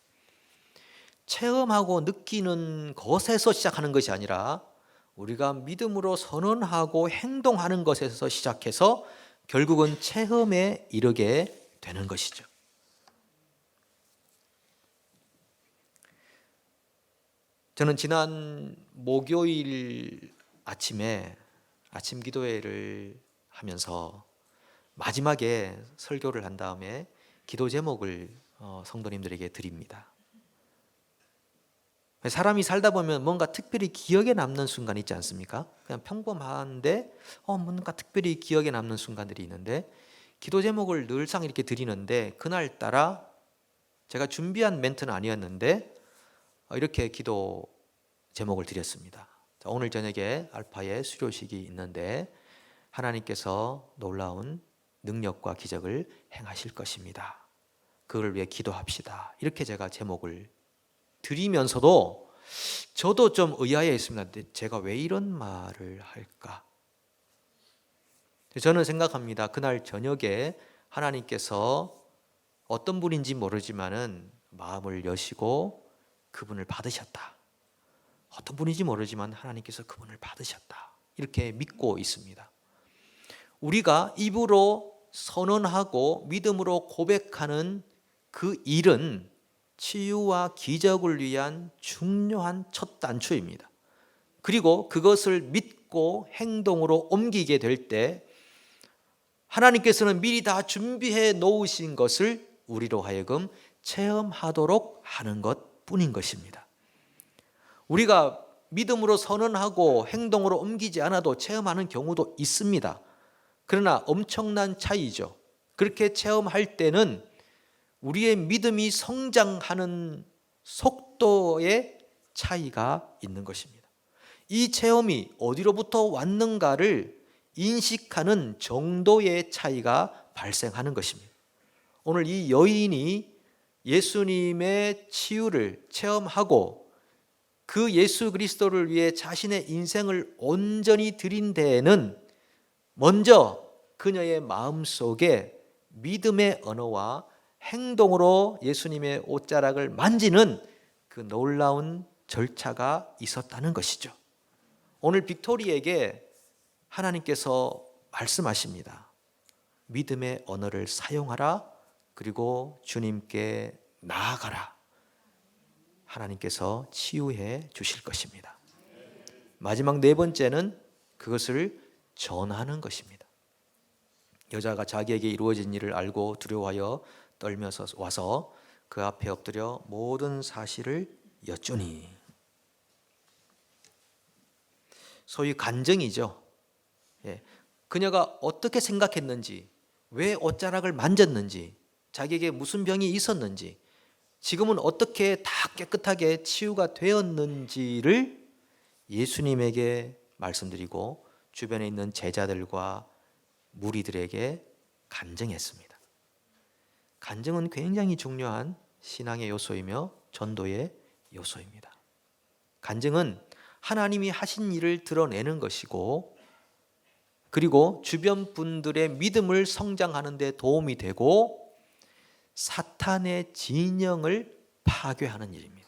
체험하고 느끼는 것에서 시작하는 것이 아니라 우리가 믿음으로 선언하고 행동하는 것에서 시작해서 결국은 체험에 이르게 되는 것이죠. 저는 지난 목요일 아침에 아침 기도회를 하면서 마지막에 설교를 한 다음에 기도 제목을 성도님들에게 드립니다. 사람이 살다 보면 뭔가 특별히 기억에 남는 순간이 있지 않습니까? 그냥 평범한데 뭔가 특별히 기억에 남는 순간들이 있는데 기도 제목을 늘상 이렇게 드리는데 그날따라 제가 준비한 멘트는 아니었는데 이렇게 기도 제목을 드렸습니다. 자, 오늘 저녁에 알파의 수료식이 있는데 하나님께서 놀라운 능력과 기적을 행하실 것입니다. 그를 위해 기도합시다. 이렇게 제가 제목을 드리면서도 저도 좀 의아해 있습니다. 제가 왜 이런 말을 할까? 저는 생각합니다. 그날 저녁에 하나님께서 어떤 분인지 모르지만은 마음을 여시고 그분을 받으셨다. 어떤 분인지 모르지만 하나님께서 그분을 받으셨다. 이렇게 믿고 있습니다. 우리가 입으로 선언하고 믿음으로 고백하는 그 일은 치유와 기적을 위한 중요한 첫 단추입니다. 그리고 그것을 믿고 행동으로 옮기게 될 때 하나님께서는 미리 다 준비해 놓으신 것을 우리로 하여금 체험하도록 하는 것뿐인 것입니다. 우리가 믿음으로 선언하고 행동으로 옮기지 않아도 체험하는 경우도 있습니다. 그러나 엄청난 차이죠. 그렇게 체험할 때는 우리의 믿음이 성장하는 속도의 차이가 있는 것입니다. 이 체험이 어디로부터 왔는가를 인식하는 정도의 차이가 발생하는 것입니다. 오늘 이 여인이 예수님의 치유를 체험하고 그 예수 그리스도를 위해 자신의 인생을 온전히 드린 데에는 먼저 그녀의 마음속에 믿음의 언어와 행동으로 예수님의 옷자락을 만지는 그 놀라운 절차가 있었다는 것이죠. 오늘 빅토리에게 하나님께서 말씀하십니다. 믿음의 언어를 사용하라. 그리고 주님께 나아가라. 하나님께서 치유해 주실 것입니다. 마지막 네 번째는 그것을 전하는 것입니다. 여자가 자기에게 이루어진 일을 알고 두려워하여 떨면서 와서 그 앞에 엎드려 모든 사실을 여쭈니. 소위 간증이죠. 그녀가 어떻게 생각했는지, 왜 옷자락을 만졌는지, 자기에게 무슨 병이 있었는지, 지금은 어떻게 다 깨끗하게 치유가 되었는지를 예수님에게 말씀드리고 주변에 있는 제자들과 무리들에게 간증했습니다. 간증은 굉장히 중요한 신앙의 요소이며 전도의 요소입니다. 간증은 하나님이 하신 일을 드러내는 것이고, 그리고 주변 분들의 믿음을 성장하는 데 도움이 되고 사탄의 진영을 파괴하는 일입니다.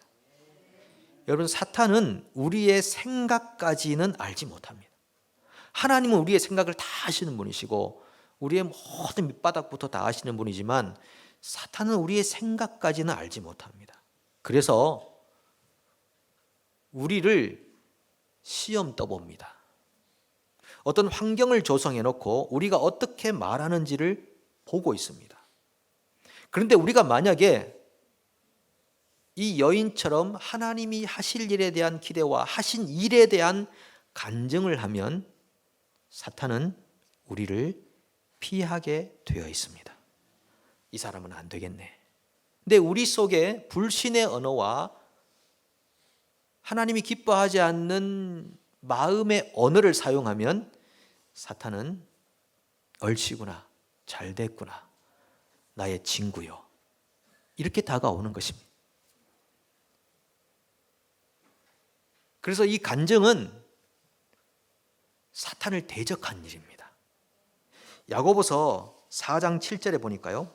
여러분, 사탄은 우리의 생각까지는 알지 못합니다. 하나님은 우리의 생각을 다 아시는 분이시고 우리의 모든 밑바닥부터 다 아시는 분이지만 사탄은 우리의 생각까지는 알지 못합니다. 그래서 우리를 시험 떠봅니다. 어떤 환경을 조성해 놓고 우리가 어떻게 말하는지를 보고 있습니다. 그런데 우리가 만약에 이 여인처럼 하나님이 하실 일에 대한 기대와 하신 일에 대한 간증을 하면 사탄은 우리를 피하게 되어 있습니다. 이 사람은 안 되겠네. 근데 우리 속에 불신의 언어와 하나님이 기뻐하지 않는 마음의 언어를 사용하면 사탄은 얼씨구나, 잘 됐구나, 나의 친구요, 이렇게 다가오는 것입니다. 그래서 이 간증은 사탄을 대적한 일입니다. 야고보서 4장 7절에 보니까요,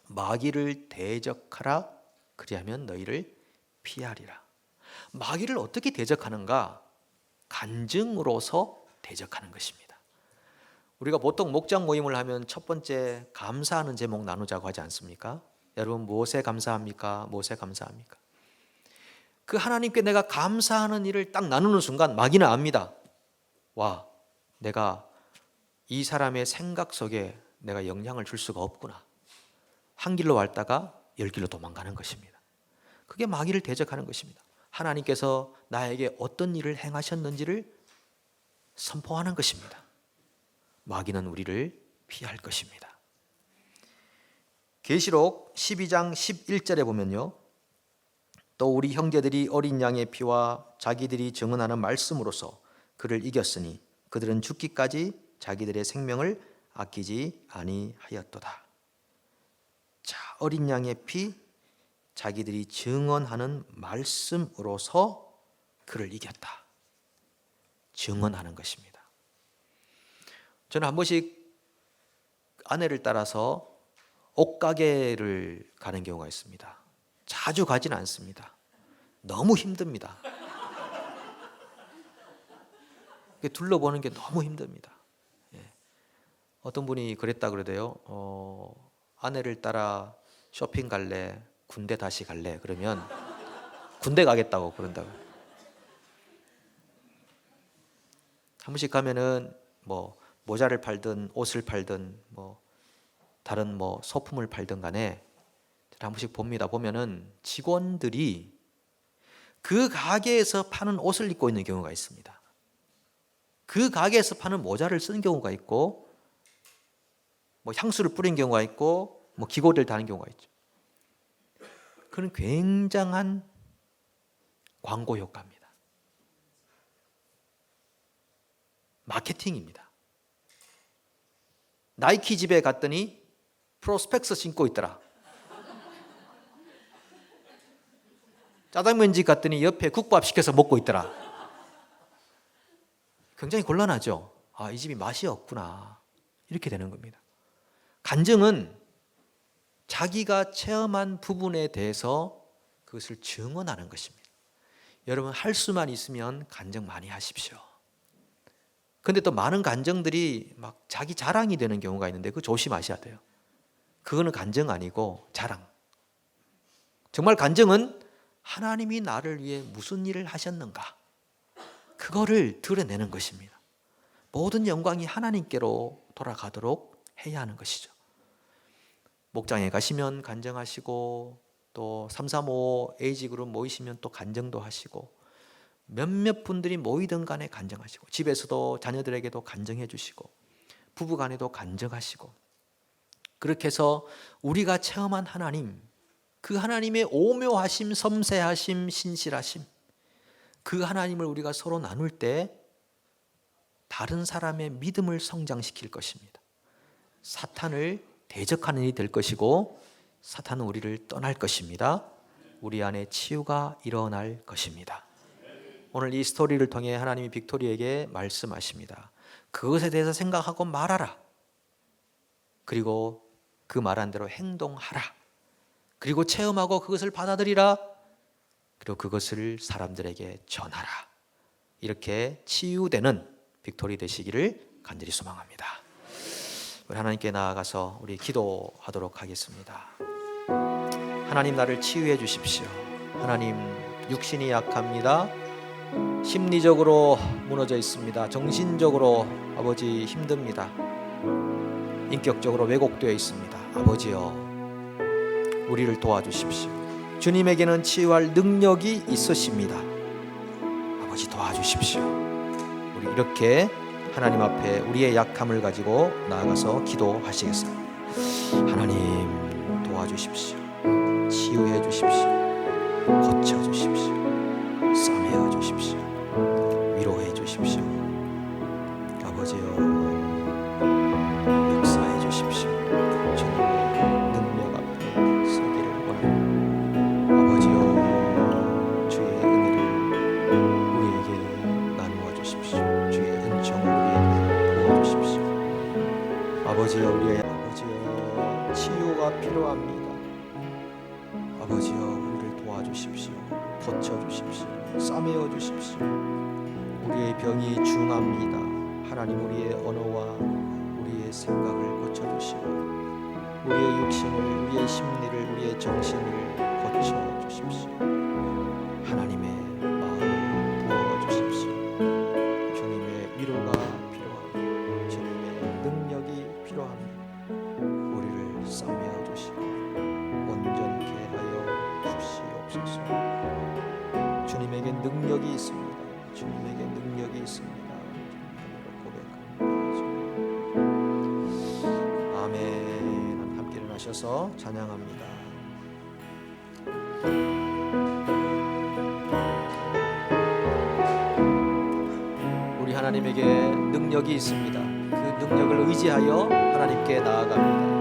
마귀를 대적하라, 그리하면 너희를 피하리라. 마귀를 어떻게 대적하는가? 간증으로서 대적하는 것입니다. 우리가 보통 목장 모임을 하면 첫 번째 감사하는 제목 나누자고 하지 않습니까? 여러분, 무엇에 감사합니까? 무엇에 감사합니까? 그 하나님께 내가 감사하는 일을 딱 나누는 순간 마귀는 압니다. 와, 내가 이 사람의 생각 속에 내가 영향을 줄 수가 없구나. 한 길로 왔다가 열 길로 도망가는 것입니다. 그게 마귀를 대적하는 것입니다. 하나님께서 나에게 어떤 일을 행하셨는지를 선포하는 것입니다. 마귀는 우리를 피할 것입니다. 계시록 12장 11절에 보면요, 또 우리 형제들이 어린 양의 피와 자기들이 증언하는 말씀으로서 그를 이겼으니 그들은 죽기까지 자기들의 생명을 아끼지 아니하였도다. 자, 어린 양의 피, 자기들이 증언하는 말씀으로서 그를 이겼다. 증언하는 것입니다. 저는 한 번씩 아내를 따라서 옷가게를 가는 경우가 있습니다. 자주 가지는 않습니다. 너무 힘듭니다. 둘러보는 게 너무 힘듭니다. 어떤 분이 그랬다 그러대요. 아내를 따라 쇼핑 갈래? 군대 다시 갈래? 그러면 군대 가겠다고 그런다고. 한 번씩 가면은 뭐 모자를 팔든 옷을 팔든 뭐 다른 뭐 소품을 팔든 간에 한 번씩 봅니다. 보면은 직원들이 그 가게에서 파는 옷을 입고 있는 경우가 있습니다. 그 가게에서 파는 모자를 쓴 경우가 있고, 뭐 향수를 뿌린 경우가 있고, 뭐 기고를 다는 경우가 있죠. 그건 굉장한 광고 효과입니다. 마케팅입니다. 나이키 집에 갔더니 프로스펙스 신고 있더라. 짜장면집 갔더니 옆에 국밥 시켜서 먹고 있더라. 굉장히 곤란하죠. 아, 이 집이 맛이 없구나. 이렇게 되는 겁니다. 간증은 자기가 체험한 부분에 대해서 그것을 증언하는 것입니다. 여러분, 할 수만 있으면 간증 많이 하십시오. 근데 또 많은 간증들이 막 자기 자랑이 되는 경우가 있는데 그거 조심하셔야 돼요. 그거는 간증 아니고 자랑. 정말 간증은 하나님이 나를 위해 무슨 일을 하셨는가, 그거를 드러내는 것입니다. 모든 영광이 하나님께로 돌아가도록 해야 하는 것이죠. 목장에 가시면 간증하시고, 또 335 A지그룹 모이시면 또 간증도 하시고, 몇몇 분들이 모이든 간에 간증하시고, 집에서도 자녀들에게도 간증해 주시고, 부부 간에도 간증하시고, 그렇게 해서 우리가 체험한 하나님, 그 하나님의 오묘하심, 섬세하심, 신실하심, 그 하나님을 우리가 서로 나눌 때 다른 사람의 믿음을 성장시킬 것입니다. 사탄을 대적하는 일이 될 것이고, 사탄은 우리를 떠날 것입니다. 우리 안에 치유가 일어날 것입니다. 오늘 이 스토리를 통해 하나님이 빅토리에게 말씀하십니다. 그것에 대해서 생각하고 말하라. 그리고 그 말한 대로 행동하라. 그리고 체험하고 그것을 받아들이라. 그리고 그것을 사람들에게 전하라. 이렇게 치유되는 빅토리 되시기를 간절히 소망합니다. 우리 하나님께 나아가서 우리 기도하도록 하겠습니다. 하나님, 나를 치유해 주십시오. 하나님, 육신이 약합니다. 심리적으로 무너져 있습니다. 정신적으로 아버지 힘듭니다. 인격적으로 왜곡되어 있습니다. 아버지여, 우리를 도와주십시오. 주님에게는 치유할 능력이 있으십니다. 아버지, 도와주십시오. 우리 이렇게 하나님 앞에 우리의 약함을 가지고 나아가서 기도하시겠습니다. 하나님, 도와주십시오. 치유해 주십시오. 고쳐 주십시오. 싸매어 주십시오. 위로해 주십시오. 아버지여, 역사해 주십시오. 주님의 능력 앞에 서기를 원합니다. 아버지여, 주의 은혜를 우리에게 나누어 주십시오. 주의 은총을 우리에게 부어 주십시오. 아버지여, 우리의 아버지여, 치유가 필요합니다. 아버지여, 우리를 도와주십시오. 고쳐주십시오. 싸매어 주십시오. 우리의 병이 중합니다. 하나님, 우리의 언어와 우리의 생각을 고쳐주시고, 우리의 육신을, 우리의 심리를, 우리의 정신을 고쳐주십시오. 하나님의 마음을 부어주십시오. 주님의 위로가 필요합니다. 주님의 능력이 필요합니다. 우리를 싸매어 주시고 온전케 하여 주시옵소서. 주님에게 능력이 있습니다. 주님에게 능력이 있습니다. 고백합니다. 아멘. 함께 일어나셔서 찬양합니다. 우리 하나님에게 능력이 있습니다. 그 능력을 의지하여 하나님께 나아갑니다.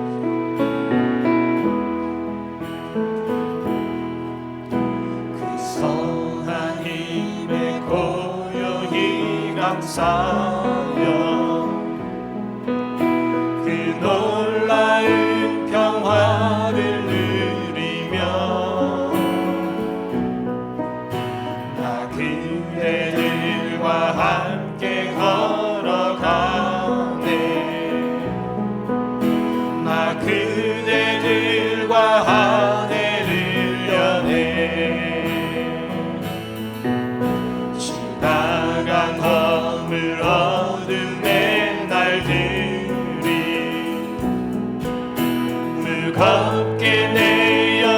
감사여 그 놀라운 평화를 누리며 나 그대들과 함께 걸어가네. 나 그대들과 하늘을 여네. 지나간 허물 어둠의 날들이 무겁게 내어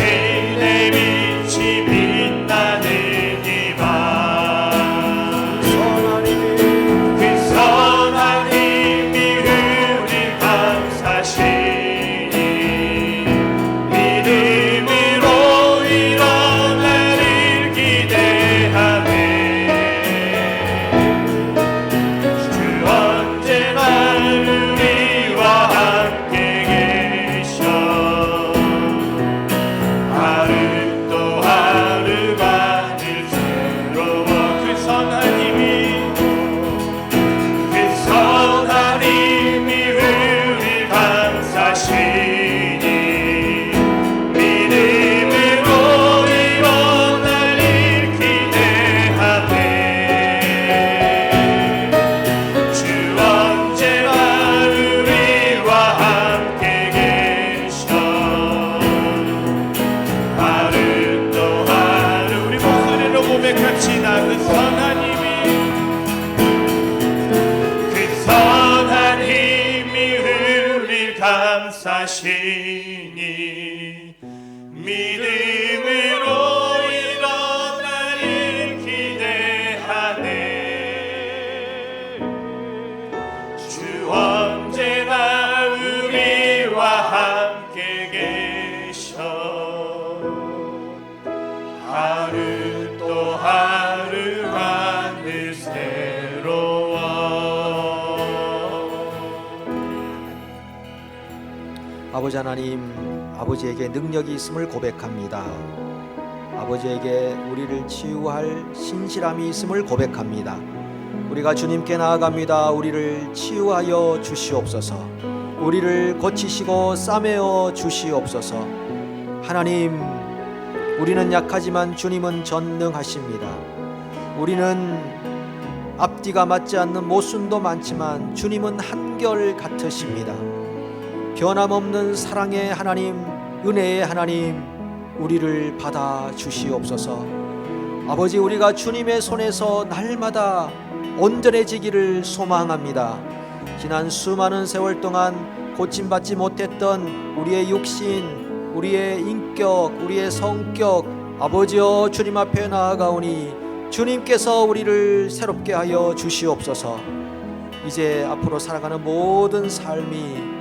의인의 빛이 빛나는 이밤 그 선한 힘이 우리 감사시니 믿음으로 일어나를 기대하네 주 언제나 우리와 함께 계셔 하루 또 하루가 늘 새로워 그 선한 힘이 우리 감사시니 믿음으로 일어나를 기대하네 주 언제나 우리와 함께 계셔 하루 또 하루 우리 목소리로 고백합시다 그 선한 힘이 우리 감사시니 믿음으로 일어나를 기대하네 주 언제나 우리와 함께 계셔 하루 또 하루가 늘 새로워 아버지 하나님, 아버지에게 능력이 있음을 고백합니다. 아버지에게 우리를 치유할 신실함이 있음을 고백합니다. 우리가 주님께 나아갑니다. 우리를 치유하여 주시옵소서. 우리를 고치시고 싸매어 주시옵소서. 하나님, 우리는 약하지만 주님은 전능하십니다. 우리는 앞뒤가 맞지 않는 모순도 많지만 주님은 한결 같으십니다. 변함없는 사랑의 하나님, 은혜의 하나님, 우리를 받아 주시옵소서. 아버지, 우리가 주님의 손에서 날마다 온전해지기를 소망합니다. 지난 수많은 세월 동안 고침받지 못했던 우리의 육신, 우리의 인격, 우리의 성격, 아버지여 주님 앞에 나아가오니 주님께서 우리를 새롭게 하여 주시옵소서. 이제 앞으로 살아가는 모든 삶이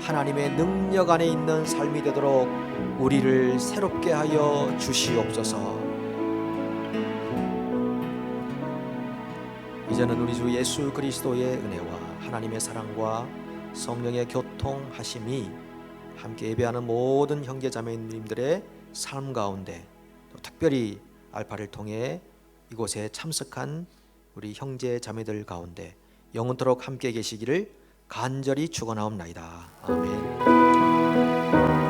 하나님의 능력 안에 있는 삶이 되도록 우리를 새롭게 하여 주시옵소서. 이제는 우리 주 예수 그리스도의 은혜와 하나님의 사랑과 성령의 교통하심이 함께 예배하는 모든 형제자매님들의 삶 가운데, 또 특별히 알파를 통해 이곳에 참석한 우리 형제자매들 가운데 영원토록 함께 계시기를 간절히 축원하옵나이다. 아멘.